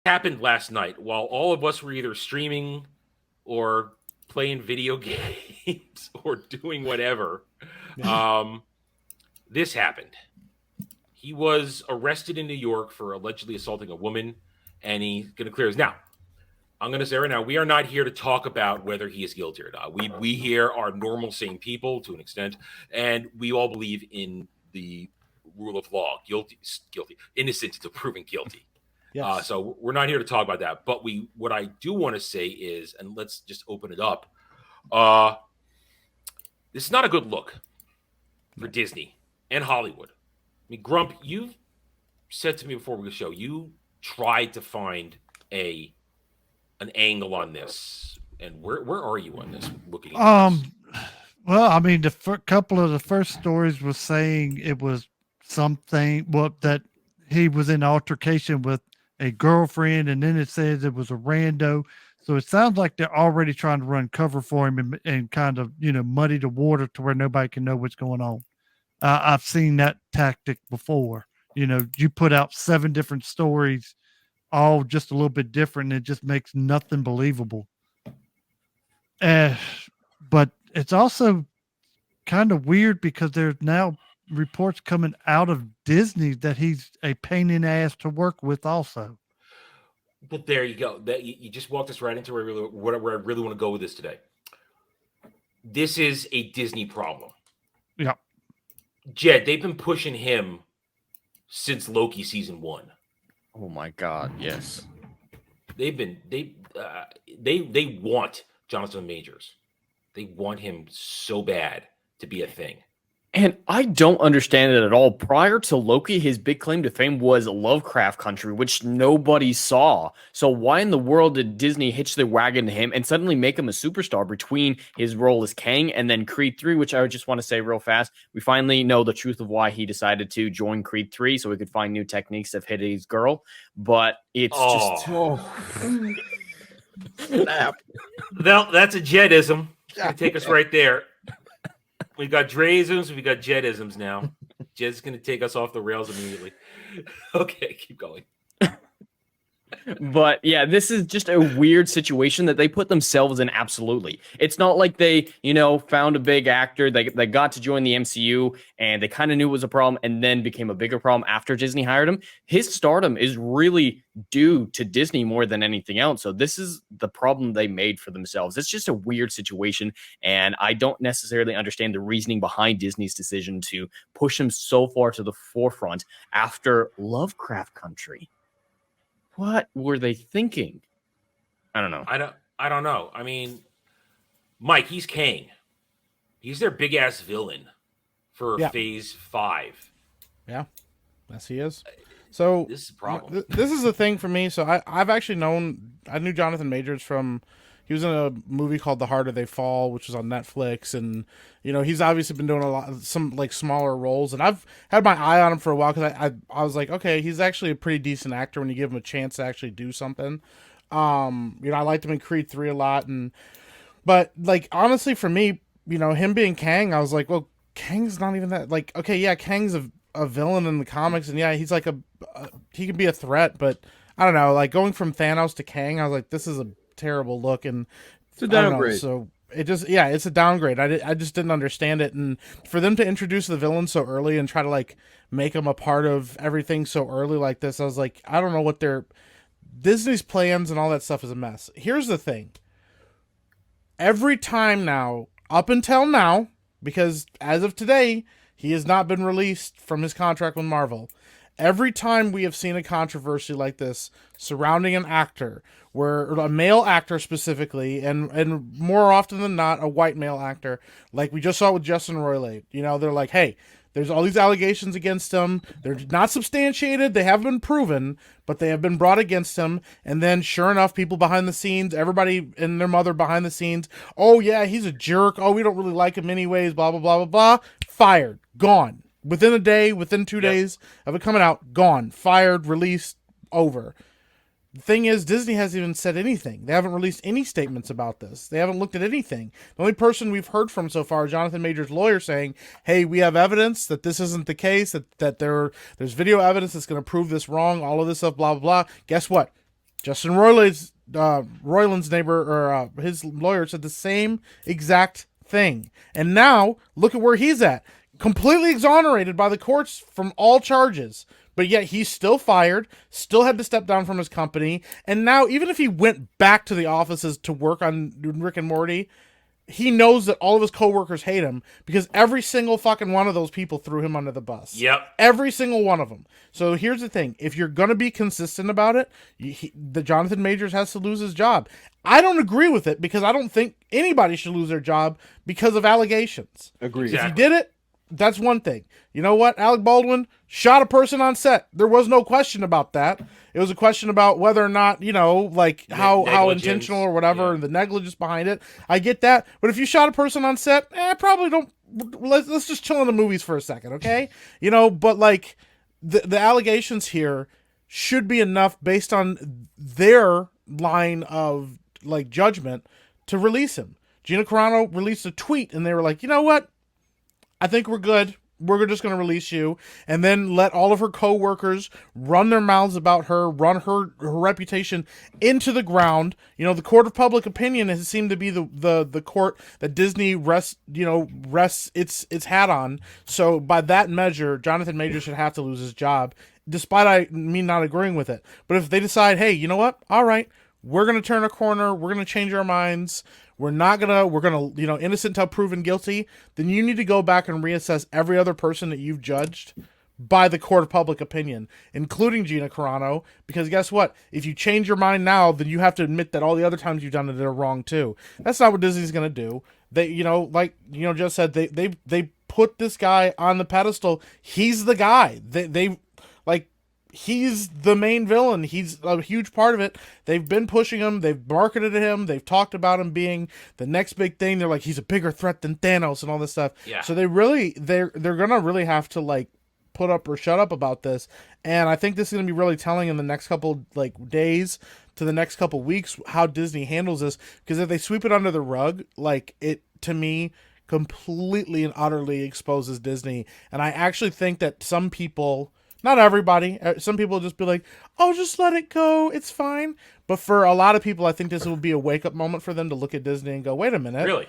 happened last night while all of us were either streaming or playing video games or doing whatever. Um, this happened. He was arrested in New York for allegedly assaulting a woman, and he's going to clear his. Now, I'm going to say right now, we are not here to talk about whether he is guilty or not. We here are normal, sane people to an extent, and we all believe in the rule of law. Guilty, innocent until proven guilty. Yes. So we're not here to talk about that. But what I do want to say is, and let's just open it up. Uh, this is not a good look for Disney and Hollywood. I mean, Grump, you've said to me before we show you tried to find an angle on this, and where are you on this? Looking into this, Um, well, I mean, the couple of the first stories was saying it was something, well, that he was in altercation with a girlfriend, and then it says it was a rando. So it sounds like they're already trying to run cover for him and kind of, muddy the water to where nobody can know what's going on. I've seen that tactic before. You put out 7 different stories, all just a little bit different. And it just makes nothing believable. Uh, but it's also kind of weird because there's now reports coming out of Disney that he's a pain in the ass to work with also. but there you go. That you just walked us right into where I really want to go with this today. This is a Disney problem. Yeah. Jed, they've been pushing him since Loki season 1. Oh my God! Yes. They want Jonathan Majors. They want him so bad to be a thing. And I don't understand it at all. Prior to Loki, his big claim to fame was Lovecraft Country, which nobody saw. So why in the world did Disney hitch their wagon to him and suddenly make him a superstar between his role as Kang and then Creed 3, which I just want to say real fast. We finally know the truth of why he decided to join Creed 3 so he could find new techniques of hitting his girl. But it's just... Snap. Well, that's a Jedism. It's going to take us right there. We got Dreisms, we got Jedisms now. Jed's going to take us off the rails immediately. Okay, keep going. But yeah, this is just a weird situation that they put themselves in. Absolutely. It's not like they, found a big actor that got to join the MCU and they kind of knew it was a problem and then became a bigger problem after Disney hired him. His stardom is really due to Disney more than anything else. So this is the problem they made for themselves. It's just a weird situation. And I don't necessarily understand the reasoning behind Disney's decision to push him so far to the forefront after Lovecraft Country. What were they thinking? I don't know. I don't know. I mean, Mike, he's Kang. He's their big ass villain for Phase 5. Yeah. Yes, he is. So this is a problem. This is the thing for me. So I knew Jonathan Majors from, he was in a movie called The Harder They Fall, which was on Netflix. And, he's obviously been doing some like smaller roles. And I've had my eye on him for a while because I was like, okay, he's actually a pretty decent actor when you give him a chance to actually do something. I liked him in Creed 3 a lot. But like, honestly, for me, him being Kang, I was like, well, Kang's not even that, like, okay, yeah, Kang's a villain in the comics. And yeah, he's like he can be a threat, but I don't know, like going from Thanos to Kang, I was like, this is a terrible look, and it's a downgrade. So it just, it's a downgrade. I just didn't understand it, and for them to introduce the villain so early and try to like make him a part of everything so early like this, I was like, I don't know what Disney's plans and all that stuff is a mess. Here's the thing. Every time now, up until now, because as of today, he has not been released from his contract with Marvel. Every time we have seen a controversy like this surrounding an actor, where a male actor specifically, and more often than not, a white male actor, like we just saw with Justin Roiland, they're like, hey, there's all these allegations against him. They're not substantiated. They haven't been proven, but they have been brought against him. And then sure enough, people behind the scenes, everybody and their mother behind the scenes, oh yeah, he's a jerk. Oh, we don't really like him anyways, blah, blah, blah, blah, blah. Fired. Gone. Within a day, within 2 days of it coming out, gone, fired, released, over. The thing is, Disney hasn't even said anything. They haven't released any statements about this. They haven't looked at anything. The only person we've heard from so far is Jonathan Majors' lawyer saying, hey, we have evidence that this isn't the case, that there's video evidence that's going to prove this wrong, all of this stuff, blah, blah, blah. Guess what? Justin Roiland's neighbor or his lawyer said the same exact thing. And now look at where he's at. Completely exonerated by the courts from all charges. But yet he's still fired, still had to step down from his company. And now even if he went back to the offices to work on Rick and Morty, he knows that all of his coworkers hate him because every single fucking one of those people threw him under the bus. Yep. Every single one of them. So here's the thing. If you're going to be consistent about it, the Jonathan Majors has to lose his job. I don't agree with it because I don't think anybody should lose their job because of allegations. Agreed. Exactly. If he did it, that's one thing. You know what? Alec Baldwin shot a person on set. There was no question about that. It was a question about whether or not, you know, like how intentional or whatever, and the negligence behind it. I get that. But if you shot a person on set, probably don't. Let's just chill in the movies for a second, okay? You know, but like the allegations here should be enough based on their line of like judgment to release him. Gina Carano released a tweet and they were like, you know what? I think we're good. We're just going to release you, and then let all of her co-workers run their mouths about her, run her reputation into the ground. You know, the court of public opinion has seemed to be the court that Disney rests its hat on. So by that measure, Jonathan Majors should have to lose his job, despite me not agreeing with it. But if they decide, hey, you know what? All right, we're going to turn a corner. We're going to change our minds. We're going to, you know, innocent until proven guilty. Then you need to go back and reassess every other person that you've judged by the court of public opinion, including Gina Carano, because guess what? If you change your mind now, then you have to admit that all the other times you've done it are wrong too. That's not what Disney's going to do. They, you know, like, you know, just said they put this guy on the pedestal. He's the guy. They like, he's the main villain. He's a huge part of it. They've been pushing him. They've marketed him. They've talked about him being the next big thing. They're like, he's a bigger threat than Thanos and all this stuff. Yeah. So they're gonna really have to like put up or shut up about this. And I think this is gonna be really telling in the next couple like days to the next couple weeks how Disney handles this. Because if they sweep it under the rug, like it to me completely and utterly exposes Disney. And I actually think that some people, not everybody, some people will just be like, oh, just let it go, it's fine. But for a lot of people, I think this will be a wake-up moment for them to look at Disney and go, wait a minute. Really?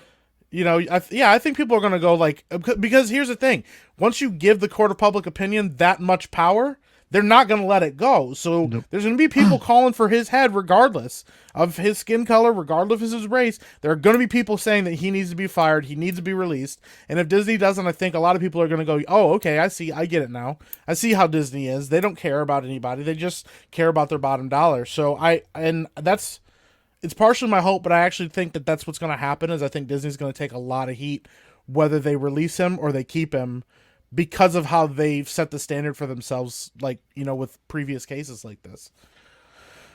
You know, I think people are going to go like, because here's the thing. Once you give the court of public opinion that much power, they're not going to let it go. So there's going to be people calling for his head regardless of his skin color, regardless of his race. There are going to be people saying that he needs to be fired, he needs to be released. And if Disney doesn't, I think a lot of people are going to go, oh, okay, I see, I get it now. I see how Disney is. They don't care about anybody. They just care about their bottom dollar. So it's partially my hope, but I actually think that that's what's going to happen is I think Disney's going to take a lot of heat, whether they release him or they keep him, because of how they've set the standard for themselves, like, you know, with previous cases like this.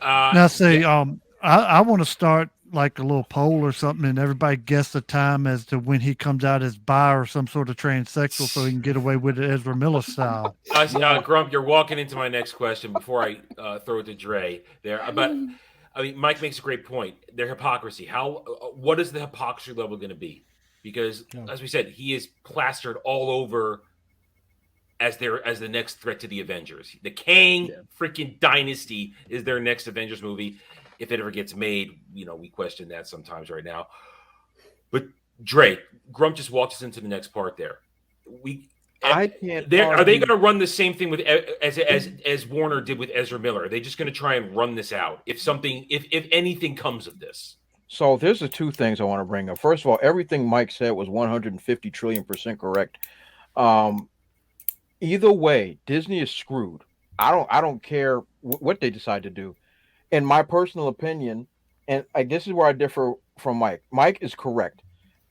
Now, see, I want to start like a little poll or something, and everybody guess the time as to when he comes out as bi or some sort of transsexual, so he can get away with it Ezra Miller style. Grump, you're walking into my next question before I throw it to Dre there. But I mean, Mike makes a great point. Their hypocrisy. What is the hypocrisy level going to be? Because, as we said, he is plastered all over as the next threat to the Avengers. The Kang freaking dynasty is their next Avengers movie. If it ever gets made, you know, we question that sometimes right now. But Dre, Grump just walked us into the next part there. Are they going to run the same thing with as Warner did with Ezra Miller? Are they just going to try and run this out if anything comes of this? So there's the two things I want to bring up. First of all, everything Mike said was 150 trillion% correct. Either way, Disney is screwed. I don't care what they decide to do. In my personal opinion, and this is where I differ from Mike. Mike is correct.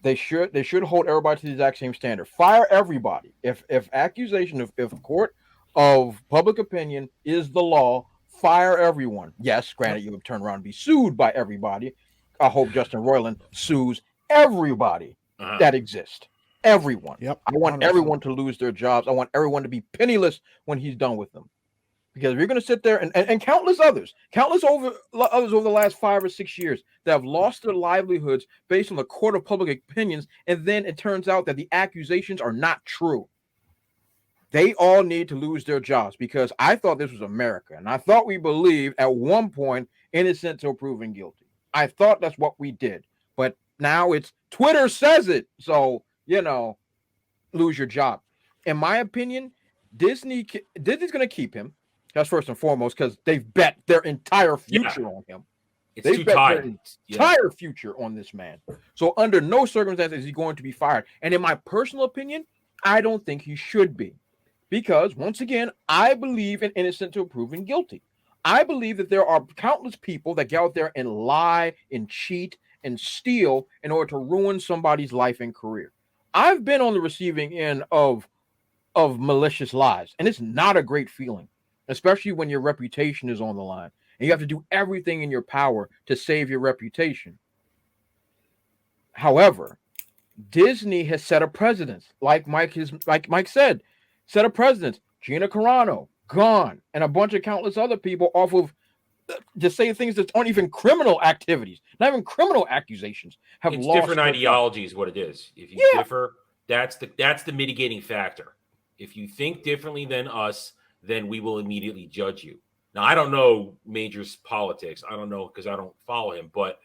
They should hold everybody to the exact same standard. Fire everybody. If accusation if court of public opinion is the law, fire everyone. Yes, granted, you would turn around and be sued by everybody. I hope Justin Roiland sues everybody that exists. Everyone. Yep. I want everyone to lose their jobs. I want everyone to be penniless when he's done with them. Because if you're going to sit there and countless others over the last 5 or 6 years that have lost their livelihoods based on the court of public opinions, and then it turns out that the accusations are not true. They all need to lose their jobs because I thought this was America. And I thought we believed at one point innocent till proven guilty. I thought that's what we did. But now it's Twitter says it. So, lose your job. In my opinion, Disney's going to keep him. That's first and foremost because they've bet their entire future on him. It's too tight. Entire future on this man. So under no circumstances is he going to be fired. And in my personal opinion, I don't think he should be. Because once again, I believe in innocent till proven guilty. I believe that there are countless people that get out there and lie and cheat and steal in order to ruin somebody's life and career. I've been on the receiving end of malicious lies, and it's not a great feeling, especially when your reputation is on the line and you have to do everything in your power to save your reputation. However, Disney has set a precedent, like Mike said, set a precedent. Gina Carano gone, and a bunch of countless other people off of just say things that aren't even criminal activities, not even criminal accusations. It's lost different ideology is what it is. If you differ, that's the mitigating factor. If you think differently than us, then we will immediately judge you. Now, I don't know Major's politics. I don't know because I don't follow him, but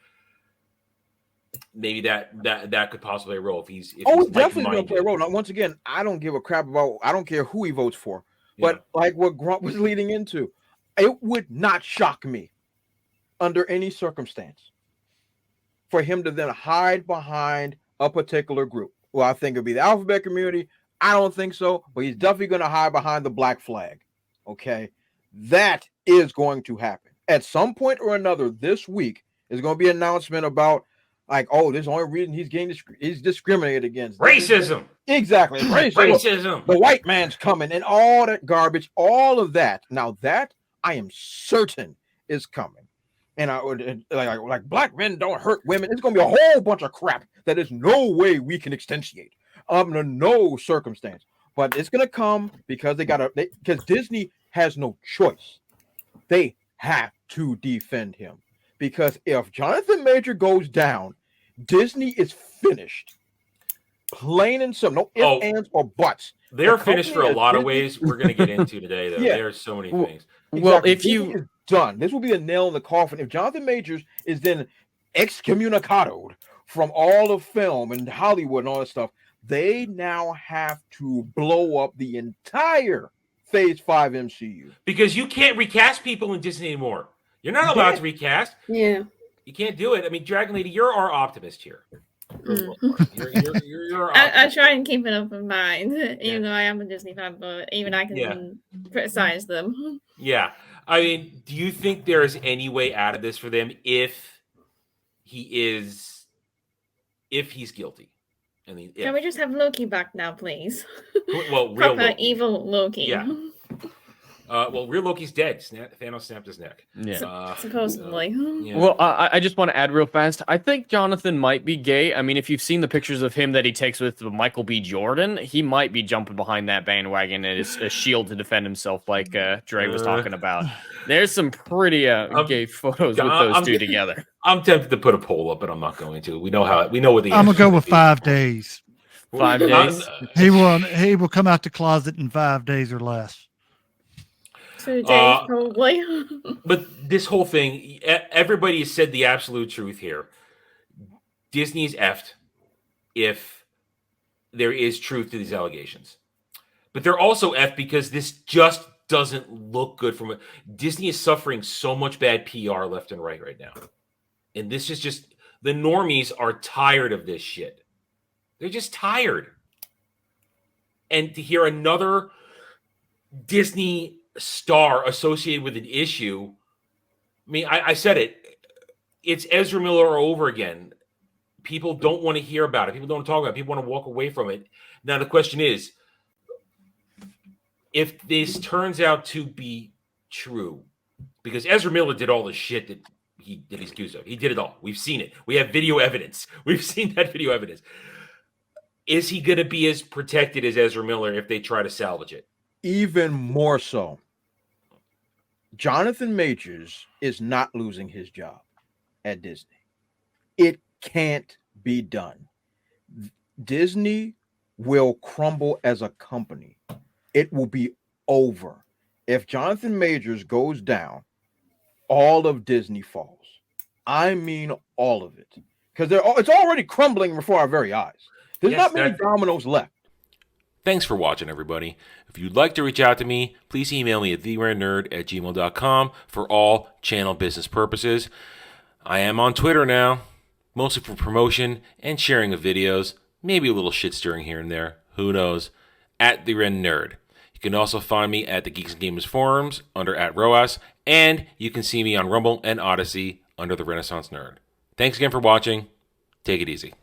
maybe that could possibly play a role if he's definitely going to play a role. Now, once again, I don't give a crap about. I don't care who he votes for. But like what Grunt was leading into, it would not shock me under any circumstance for him to then hide behind a particular group. Well, I think it'd be the alphabet community. I don't think so, but he's definitely going to hide behind the black flag. Okay, that is going to happen at some point or another this week. There's going to be an announcement about like, oh, this is the only reason he's discriminated against. Racism. Exactly. Racism. The white man's coming and all that garbage, all of that. Now that I am certain is coming. And I would like black men don't hurt women. It's going to be a whole bunch of crap that there's no way we can extensiate. Under no circumstance. But it's going to come because because Disney has no choice. They have to defend him. Because if Jonathan Major goes down, Disney is finished. Plain and simple. No ifs, ands, or buts. They're finished for a lot of ways we're going to get into today, though. There's so many things. Exactly. Well, if Disney is done, this will be a nail in the coffin. If Jonathan Majors is then excommunicated from all of film and Hollywood and all that stuff, they now have to blow up the entire Phase 5 MCU. Because you can't recast people in Disney anymore. You're not allowed to recast. Yeah. You can't do it. I mean, Dragon Lady, you're our optimist here. You're I try and keep an open mind, even though I am a Disney fan, but even I can criticize them. Yeah. I mean, do you think there's any way out of this for them if he's guilty? I mean, can we just have Loki back now, please? Well, real proper Loki. Evil Loki. Yeah. Well, real Loki's dead. Thanos snapped his neck. Yeah. Supposedly. Yeah. Well, I just want to add real fast. I think Jonathan might be gay. I mean, if you've seen the pictures of him that he takes with Michael B. Jordan, he might be jumping behind that bandwagon as a shield to defend himself, like Dre was talking about. There's some pretty gay photos with those two together. I'm tempted to put a poll up, but I'm not going to. We know what the. I'm gonna go with 5 days. 5 days. He will come out the closet in 5 days or less. 2 days, probably. But this whole thing, everybody has said the absolute truth here. Disney's effed if there is truth to these allegations. But they're also effed because this just doesn't look good from it. Disney is suffering so much bad PR left and right now. And this is just, the normies are tired of this shit. They're just tired. And to hear another Disney star associated with an issue, I mean, I said it. It's Ezra Miller over again. People don't want to hear about it. People don't talk about it. People want to walk away from it. Now, the question is, if this turns out to be true, because Ezra Miller did all the shit that he's accused of. He did it all. We've seen it. We have video evidence. We've seen that video evidence. Is he going to be as protected as Ezra Miller if they try to salvage it? Even more so. Jonathan Majors is not losing his job at Disney. It can't be done. Disney will crumble as a company. it will be over. If Jonathan Majors goes down, all of Disney falls. I mean, all of it, because it's already crumbling before our very eyes. There's not many dominoes left. Thanks for watching, everybody. If you'd like to reach out to me, please email me at theranernerd@gmail.com for all channel business purposes. I am on Twitter now, mostly for promotion and sharing of videos, maybe a little shit stirring here and there, who knows, at @TheRenNerd. You can also find me at the Geeks and Gamers forums under @ROAS, and you can see me on Rumble and Odyssey under the Renaissance Nerd. Thanks again for watching. Take it easy.